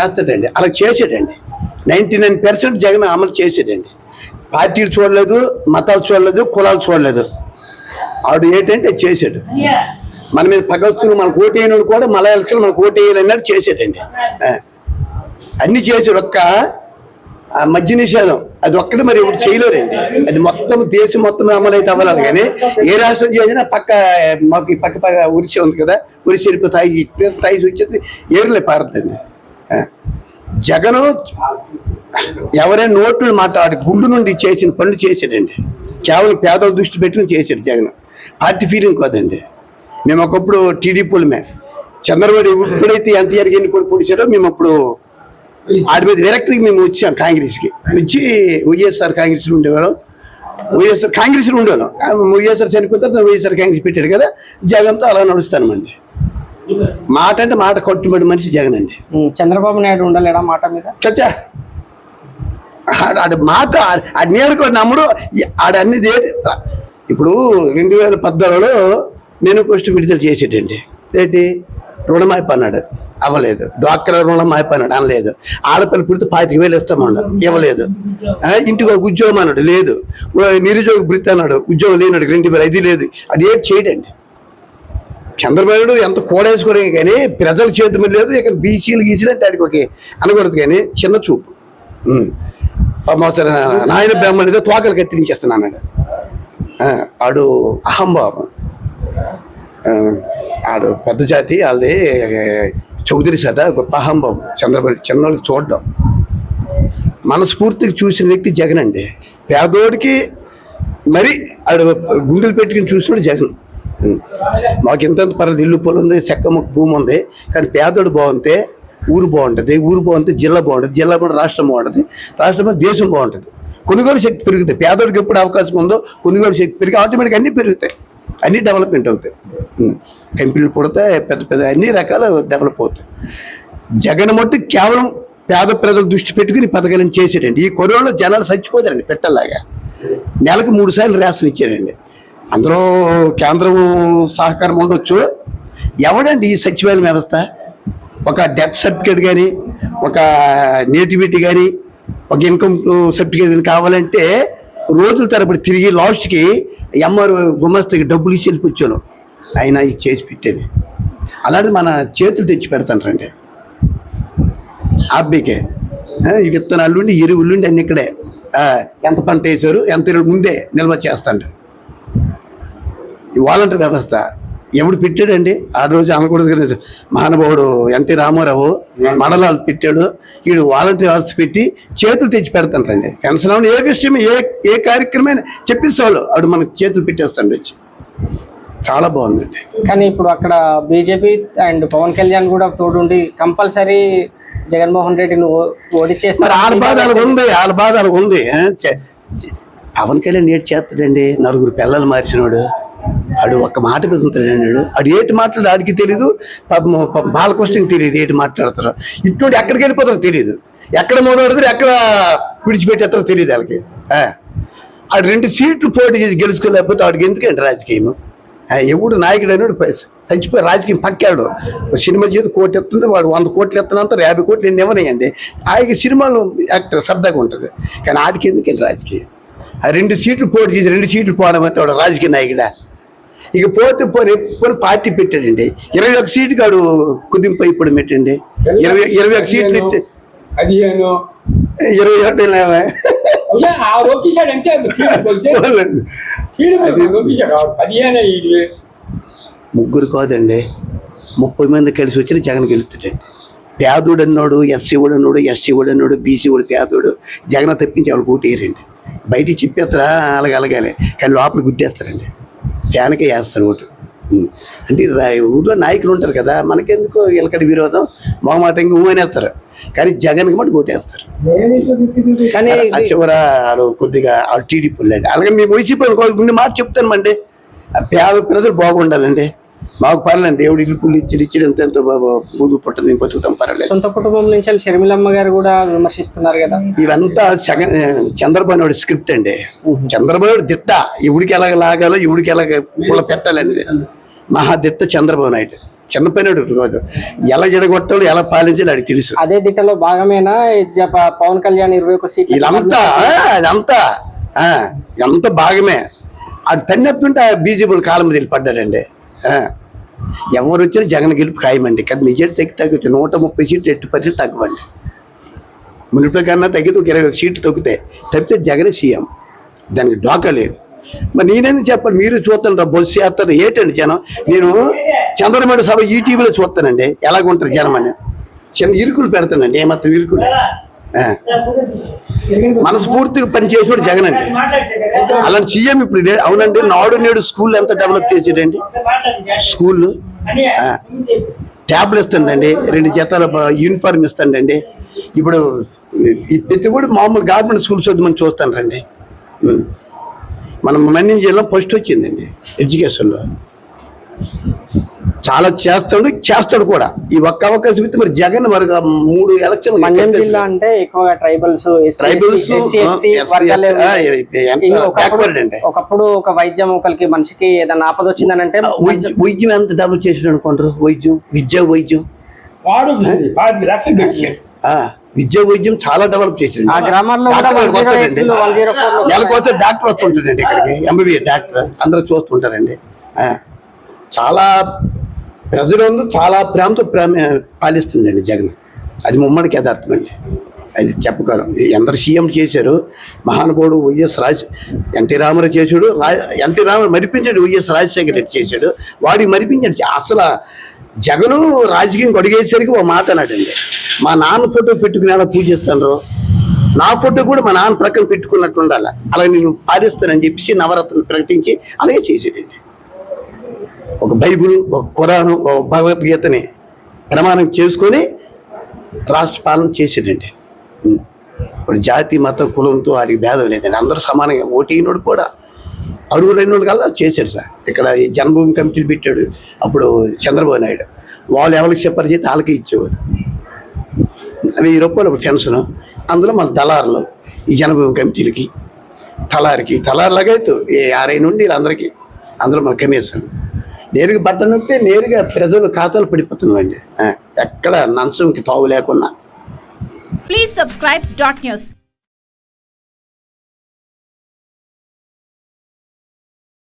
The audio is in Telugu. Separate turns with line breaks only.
చేస్తాడండి. అలా చేసాడండి. 99% జగన్ అమలు చేసాడండి. పార్టీలు చూడలేదు, మతాలు చూడలేదు, కులాలు చూడలేదు. ఆడు ఏంటంటే చేశాడు. మన మీద పగస్తులు మనకు ఓటేయని కూడా మళ్ళా ఎలక్షన్ మనకు ఓటేయాలన్నాడు, చేసాడండి. అన్ని చేశాడు. ఒక్క మద్య నిషేధం అది ఒక్కటి మరి ఇప్పుడు చేయలేరండి. అది మొత్తం దేశం మొత్తం అమలైతే అవ్వాలి. కానీ ఏ రాష్ట్రం చేసినా మాకు పక్క ఉరిసి ఉంది కదా, ఉరిసి వెళ్ళిపోయి తాగి వచ్చేది ఏరులే పారద్దండి. జగను ఎవరైనా నోట్లు మాట్లాడి గుండు నుండి చేసిన పనులు చేశాడండి. కేవలం పేదల దృష్టి పెట్టుకుని చేశాడు జగన్. పార్టీ ఫీలింగ్ కాదండి. మేము ఒకప్పుడు టీడీపీలమే. చంద్రబాబు ఎప్పుడైతే ఎన్టీఆర్కి ఎన్ని పొడిచాడో మేము అప్పుడు వాడి మీద విరక్తికి మేము వచ్చాం. కాంగ్రెస్కి వచ్చి వైఎస్ఆర్ కాంగ్రెస్లో ఉండేవాళ్ళం. వైఎస్ఆర్ కాంగ్రెస్లో ఉండేవాళ్ళం. వైఎస్ఆర్ చనిపోయిన తర్వాత వైఎస్ఆర్ కాంగ్రెస్ పెట్టాడు కదా, జగన్తో అలా నడుస్తామండి. మాట అంటే మాట కట్టుబడి మనిషి జగన్ అండి.
చంద్రబాబు నాయుడు ఉండలేడా మాట మీద?
చచ్చా ఆడ మాట ఆడి నేడుకో నమ్ముడు ఆడన్ని. ఇప్పుడు 2014లో మేనిఫెస్టో విడుదల చేసేటండి. ఏంటి రుణమాయిపి అన్నాడు, అవ్వలేదు. డ్వాక్రా రుణమాయిపి అన్నాడు, అనలేదు. ఆడపిల్ల పుడితే 25,000 ఇస్తామన్నాడు, ఇవ్వలేదు. ఇంటికి ఒక ఉద్యోగం అన్నాడు, లేదు. నిరుద్యోగ భృతి అన్నాడు, ఉద్యోగం లేనాడు, 2,500 లేదు. అది ఏది చేయడండి. చంద్రబాబు ఎంత కూడేసుకోవడం కానీ ప్రజల చేతి మీద లేదు. ఇక్కడ బీసీలు గీసినట్టు ఆడికి ఒక అనకూడదు కానీ చిన్న చూపు. నాయన బ్రాహ్మణుడితో తోకలు కత్తిరించేస్తున్నాడు. ఆడు అహంభావం. ఆడు పెద్ద జాతి, వాళ్ళది చౌదరి సట, గొప్ప అహంభావం. చంద్రబాబు చిన్నోళ్ళకి చూడడం. మనస్ఫూర్తికి చూసిన వ్యక్తి జగన్ అండి. పేదోడికి మరి ఆడు గుండెలు పెట్టుకుని చూసినాడు జగన్. మాకు ఇంతంత పర్లేదు, ఇల్లు పొలం ఉంది, చెక్క మొక్క భూమి ఉంది. కానీ పేదోడు బాగుంటే ఊరు బాగుంటుంది, ఊరు బాగుంటే జిల్లా బాగుంటుంది, జిల్లా బాగుంటే రాష్ట్రం బాగుంటుంది, రాష్ట్రం బాగుంటే దేశం బాగుంటుంది. కొనుగోలు శక్తి పెరుగుతాయి. పేదోడికి ఎప్పుడు అవకాశం ఉందో కొనుగోలు శక్తి పెరిగి ఆటోమేటిక్గా అన్నీ పెరుగుతాయి, అన్నీ డెవలప్మెంట్ అవుతాయి. కంపెనీలు పుడతాయి, పెద్ద పెద్ద అన్ని రకాల డెవలప్ అవుతాయి. జగన్ మట్టు కేవలం పేద ప్రజల దృష్టి పెట్టుకుని పథకాలను చేసాడండి. ఈ కరోనాలో జనాలు చచ్చిపోతారండి పెట్టలాగా. నెలకు 3 సార్లు రేషన్ ఇచ్చారండి. అందులో కేంద్రం సహకారం ఉండొచ్చు. ఎవడండి ఈ సచివాలయం వ్యవస్థ? ఒక డెత్ సర్టిఫికేట్ కానీ, ఒక నేటివిటీ కానీ, ఒక ఇన్కమ్ సర్టిఫికేట్ కానీ కావాలంటే రోజుల తరబడి తిరిగి లాస్ట్కి ఎంఆర్ గుమస్తకి డబ్బులు ఇచ్చి వెళ్ళిపోయాను. ఆయన ఇది చేసి పెట్టేది. అలాంటి మన చేతులు తెచ్చి పెడతానండి. ఆర్బీకే ఈ విత్తనాలు ఉండి ఎరువులు ఉండి అన్ని ఇక్కడే. ఎంత పంట వేసారు, ఎంత ఎరువులు ముందే నిల్వ చేస్తాండి. ఈ వాలంటీర్ వ్యవస్థ ఎవడు పెట్టాడండి? ఆ రోజు అనకూడదు కదా, మహానుభావుడు ఎన్టీ రామారావు మండలాలు పెట్టాడు. వీడు వాలంటీర్ వ్యవస్థ పెట్టి చేతులు తెచ్చి పెడతానండి. పెన్షన్ ఏ విషయం ఏ కార్యక్రమం చెప్పిస్తాడు ఆడు మనకు చేతులు పెట్టేస్తాడు వచ్చి. చాలా బాగుందండి.
కానీ ఇప్పుడు అక్కడ బీజేపీ అండ్ పవన్ కళ్యాణ్ కూడా తోడుండి కంపల్సరీ జగన్మోహన్ రెడ్డిని ఓడిచేస్తారు.
వాళ్ళ బాధలు ఉంది. పవన్ కళ్యాణ్ ఏడు చేస్తాడండి. 4 పిల్లలు మార్చినాడు. ఆడు ఒక్క మాట కుదురుతాడు. ఆడు ఏటి మాట్లాడు ఆడికి తెలీదు, బాలకృష్ణకి తెలియదు ఏటి మాట్లాడతారో. ఇటువంటి ఎక్కడికి వెళ్ళిపోతారో తెలియదు, ఎక్కడ మొదలెడతారు, ఎక్కడ విడిచిపెట్టేస్తారో తెలియదు వాళ్ళకి. ఆడు 2 సీట్లు పోటీ చేసి గెలుచుకోలేకపోతే వాడికి ఎందుకంటే రాజకీయం. ఎవడు నాయకుడు అయినాడు చచ్చిపోయి రాజకీయం పక్కాడు. సినిమా చేతి 1 కోటి ఎత్తుంది, వాడు 100 కోట్లు ఎత్తున్నంత 50 కోట్లు ఎన్ని ఇవ్వనాయండి. ఆయనకి సినిమాలో యాక్టర్ సరదాగా ఉంటుంది. కానీ ఆడికి ఎందుకంటే రాజకీయం. 2 సీట్లు పోటీ చేసి 2 సీట్లు పోవడం వాడు రాజకీయ నాయకుడా? ఇక పోతే పోనీ పార్టీ పెట్టాడండి. 21 సీట్లు కాడు కుదింపు ఇప్పుడు పెట్టండి. 21 సీట్లు ఇస్తే 27 ముగ్గురు కాదండి, 30 మంది కలిసి వచ్చిన జగన్ గెలుస్తాడండి. పేదోడు అన్నాడు, ఎస్సీ వాడు అన్నాడు, ఎస్సీ వాడు అన్నాడు, బీసీ వాడు పేదోడు జగన్ తప్పించి వాళ్ళు ఓటు వేయరండి. బయటికి చెప్పేస్తారా అలాగలగాలి, కానీ లోపల గుద్దేస్తారండి. ఫ్యాన్కే వేస్తారు ఓటు. అంటే ఊళ్ళో నాయకులు ఉంటారు కదా, మనకెందుకు వీళ్ళకటి విరోధం, మొహమాటంగా ఊనేస్తారు. కానీ జగన్కి మటు ఓటేస్తారు.
కానీ
చివర వాళ్ళు కొద్దిగా వాళ్ళు టీడీపీలు అండి. అలాగే మేము వైసీపీ మాట చెప్తామండి. పేద ప్రజలు బాగుండాలండి. మాకు పర్లేదు, దేవుడు ఇల్లు ఇచ్చి ఎంతో భూమి పుట్టదు, మేము బతుకుతాం, పర్లేదు.
సొంత కుటుంబం నుంచి షర్మిలమ్మ గారు కూడా విమర్శిస్తున్నారు కదా.
ఇవంతా చంద్రబాబు నాయుడు స్క్రిప్ట్ అండి. చంద్రబాబు దిట్ట, ఎవడికి ఎలాగ లాగాలో ఎవడికి ఎలాగ పుల్ల పెట్టాలనేది మహాదిట్ట చంద్రబాబు నాయుడు. చిన్న పని కాదు. ఎలా జడగొట్టాలో ఎలా పాలించాలో అది తెలుసు.
అదే దిట్టలో భాగమేనా పవన్ కళ్యాణ్ 21 సీట్లు?
ఇదంతా ఎంత భాగమే. ఆడు తన్నెత్తుంటే బీజేపీ కాలం మీద పడ్డాడండి. ఎవరు వచ్చినా జగన్ గెలుపు ఖాయమండి. కదా మెజార్టీ తగ్గితే 130 సీట్లు 8% తగ్గవండి. మునిపటి కన్నా తగ్గితే ఒక 21 సీట్లు తప్పితే జగన్ సీఎం. దానికి డోకా లేదు. మరి నేనేందుకు చెప్పాలి? మీరు చూస్తాను బస్సు చేస్తారు ఏంటండి జనం. నేను చంద్రబాబు సభ ఈటీవీలో చూస్తానండి ఎలాగుంటారు జనం అని. చిన్న ఇరుకులు పెడతానండి, ఏమాత్రం ఇరుకులు. మనస్ఫూర్తిగా పనిచేసేవాడు జగన్ అండి. అలాంటి సీఎం ఇప్పుడు అవునండి. నాడు నేడు స్కూల్ ఎంత డెవలప్ చేసాడండి. స్కూల్ ట్యాబ్లు ఇస్తాడండి, 2 జతల యూనిఫార్మ్ ఇస్తాడండి. ఇప్పుడు ఈ ప్రతి కూడా మామూలు గవర్నమెంట్ స్కూల్స్ వద్ద చూస్తాను రండి. మనం మన్యం జిల్లా ఫస్ట్ వచ్చిందండి ఎడ్యుకేషన్లో. చాలా చేస్తాడు కూడా. ఈ ఒక్క అవకాశం ఇస్తే మరి జగన్ మరి 3 ఎలక్షన్.
మన్యం జిల్లా అంటే ఎక్కువగా ట్రైబల్స్ ఒకప్పుడు ఒక వైద్యం ఒకరికి మనిషికి ఏదైనా ఆపద వచ్చిందనంటే
వైద్యం ఎంత డెవలప్ చేసాడు అనుకుంటారు. వైద్యం వైద్యం చాలా డెవలప్ చేసాడు.
ఆ గ్రామాల్లో
నెలకోసం డాక్టర్ వస్తుంటాడండి ఇక్కడికి. ఎంబీబీఎస్ డాక్టర్ అందరూ చూస్తుంటారండి. చాలా ప్రజలందరూ చాలా ప్రేమతో పాలిస్తుండండి జగన్. అది ముమ్మడికి యథార్థం అండి. అది చెప్పగలం. ఎందరు సీఎం చేశారు. మహానుభావుడు ఎన్టీ రామారావు చేశాడు. ఎన్టీ రామారావు మరిపించాడు. వైఎస్ రాజశేఖర రెడ్డి చేశాడు. వాడికి మరిపించాడు. అసలు జగను రాజకీయం అడిగేసరికి ఒక మాట అన్నాడండి, మా నాన్న ఫోటో పెట్టుకుని ఎలా పూజిస్తాను, నా ఫోటో కూడా మా నాన్న ప్రక్కన పెట్టుకున్నట్టు ఉండాలి, అలా నేను పాలిస్తానని చెప్పేసి నవరత్నం ప్రకటించి అలాగే చేసాడండి. ఒక బైబుల్, ఒక ఖురాను, ఒక భగవద్గీతని ప్రమాణం చేసుకొని రాష్ట్ర పాలన చేసాడండి. ఇప్పుడు జాతి మతం కులంతో వాడికి భేదం లేదండి. అందరూ సమానంగా ఓటీనోడు కూడా అరుగులైనోడు కల్లా చేశాడు సార్. ఇక్కడ ఈ జన్మభూమి కమిటీలు పెట్టాడు అప్పుడు చంద్రబాబు నాయుడు. వాళ్ళు ఎవరికి చెప్పారు చేస్తే వాళ్ళకి ఇచ్చేవారు. 1000 రూపాయలు పెన్షన్. అందులో మళ్ళీ దళారులు ఈ జన్మభూమి కమిటీలకి తలారులాగా అవుతూ 60 నుండి వీళ్ళందరికీ అందులో మన కమిషన్ నేరుగా బట్ట నొక్కితే నేరుగా ప్రజలు ఖాతాలు పడిపోతున్నామండి. ఎక్కడ నంచంకి తావు లేకున్నా.
Please subscribe .news.